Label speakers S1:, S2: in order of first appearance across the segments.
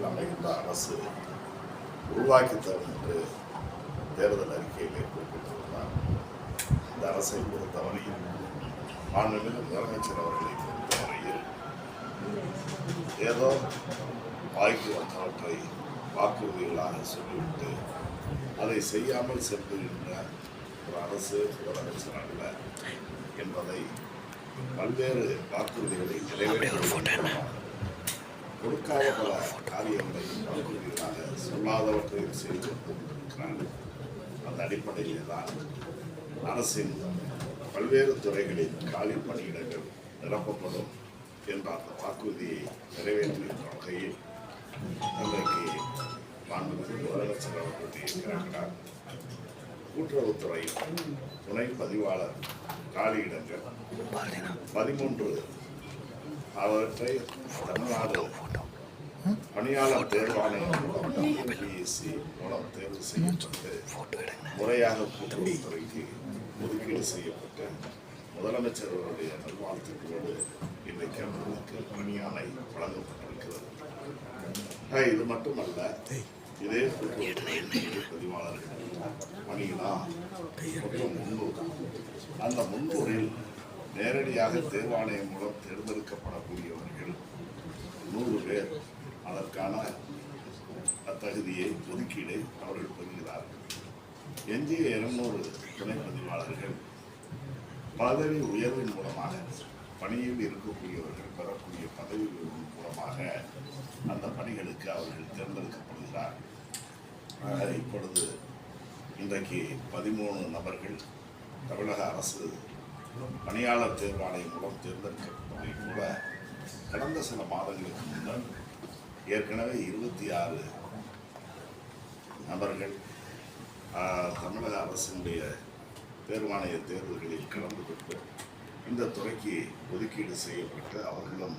S1: முறையில் அமைகின்ற அரசு உருவாக்கி தரும் என்று தேர்தல் அறிக்கையிலே குறிப்பிட்டிருந்தார். இந்த அரசை பொறுத்தவரையில் மாண்புமிகு முதலமைச்சர் அவர்களை பொறுத்தவரையில் ஏதோ வாய்க்கு வந்தவற்றை வாக்குறுதிகளாக சொல்லிவிட்டு அதை செய்யாமல் செல்கின்ற ஒரு அரசு முதலமைச்சர் அல்ல என்பதை பல்வேறு வாக்குறுதிகளை நிறைவேற்ற கொடுக்காத பல காரியங்களை வாக்குறுதிகளாக சொல்லாதவற்றையும் செய்து கொண்டிருக்கிறார்கள். அந்த அடிப்படையில் தான் அரசின் பல்வேறு துறைகளில் காலி பணியிடங்கள் நிரப்பப்படும் என்ற அந்த வாக்குறுதியை நிறைவேற்றுகின்ற வகையில் இன்றைக்கு மாண்புமிகு முதலமைச்சர் அவர்கள் இருக்கிறார். கூட்டுறவுத்துறை துணை பதிவாளர் காலியிடங்கள் 13 அவற்றை தமிழ்நாடு பணியாளர் தேர்வாணையம் மூலம் தேர்வு செய்யப்பட்டு முறையாக கூட்டுறவுத்துறைக்கு ஒதுக்கீடு செய்யப்பட்டு முதலமைச்சர் அவருடைய நல்வாழ்த்துக்களோடு இன்றைக்கு அவர்களுக்கு பணியாணை வழங்கப்பட்டிருக்கிறது. இது மட்டுமல்ல, இதே பதிவாளர்கள் பணியினா மொத்தம் 300. அந்த 300-இல் நேரடியாக தேர்வாணையம் மூலம் தேர்ந்தெடுக்கப்படக்கூடியவர்கள் 100 பேர் அதற்கான தகுதியை ஒதுக்கீடை அவர்கள் பெறுகிறார்கள். எஞ்சிய 200 துணை பதிவாளர்கள் பதவி உயர்வின் மூலமாக பணியில் இருக்கக்கூடியவர்கள் பெறக்கூடிய பதவி உயர்வின் மூலமாக அந்த பணிகளுக்கு அவர்கள் தேர்ந்தெடுக்கப்படுகிறார். இப்பொழுது இன்றைக்கு 13 நபர்கள் தமிழக அரசு பணியாளர் தேர்வாணையம் மூலம் தேர்ந்தெடுக்கப்பட்டதை கூட கடந்த சில மாதங்களுக்கு முன்னர் ஏற்கனவே 26 நபர்கள் தமிழக அரசினுடைய தேர்வாணைய தேர்வுகளில் கலந்து கொண்டு இந்த துறைக்கு ஒதுக்கீடு செய்யப்பட்டு அவர்களும்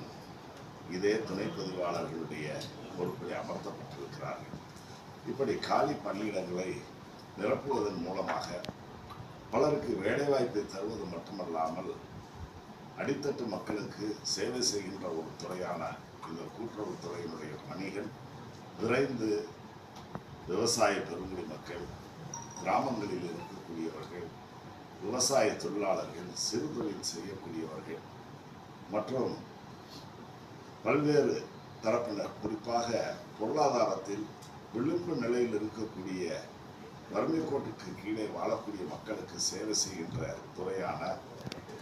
S1: இதே துணை பதிவாளர்களுடைய பொறுப்பில் அமர்த்தப்பட்டிருக்கிறார்கள். இப்படி காலி பணியிடங்களை நிரப்புவதன் மூலமாக பலருக்கு வேலைவாய்ப்பை தருவது மட்டுமல்லாமல் அடித்தட்டு மக்களுக்கு சேவை செய்கின்ற ஒரு துறையான இந்த கூட்டுறவுத்துறையினுடைய பணிகள் விரைந்து விவசாய பெருங்குடி மக்கள், கிராமங்களில் இருக்கக்கூடியவர்கள், விவசாய தொழிலாளர்கள், சிறு தொழில் செய்யக்கூடியவர்கள் மற்றும் பல்வேறு தரப்பினர், குறிப்பாக பொருளாதாரத்தில் விளிம்பு நிலையில் இருக்கக்கூடிய வறுமை கோட்டுக்கு கீழே வாழக்கூடிய மக்களுக்கு சேவை செய்கின்ற துறையான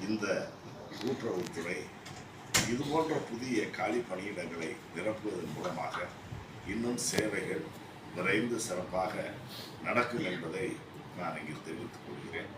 S1: இந்த கூட்டுறவுத்துறை இதுபோன்ற புதிய காலி பணியிடங்களை நிரப்புவதன் மூலமாக இன்னும் சேவைகள் விரைந்து சிறப்பாக நடக்கும் என்பதை நான் இங்கு தெரிவித்துக் கொள்கிறேன்.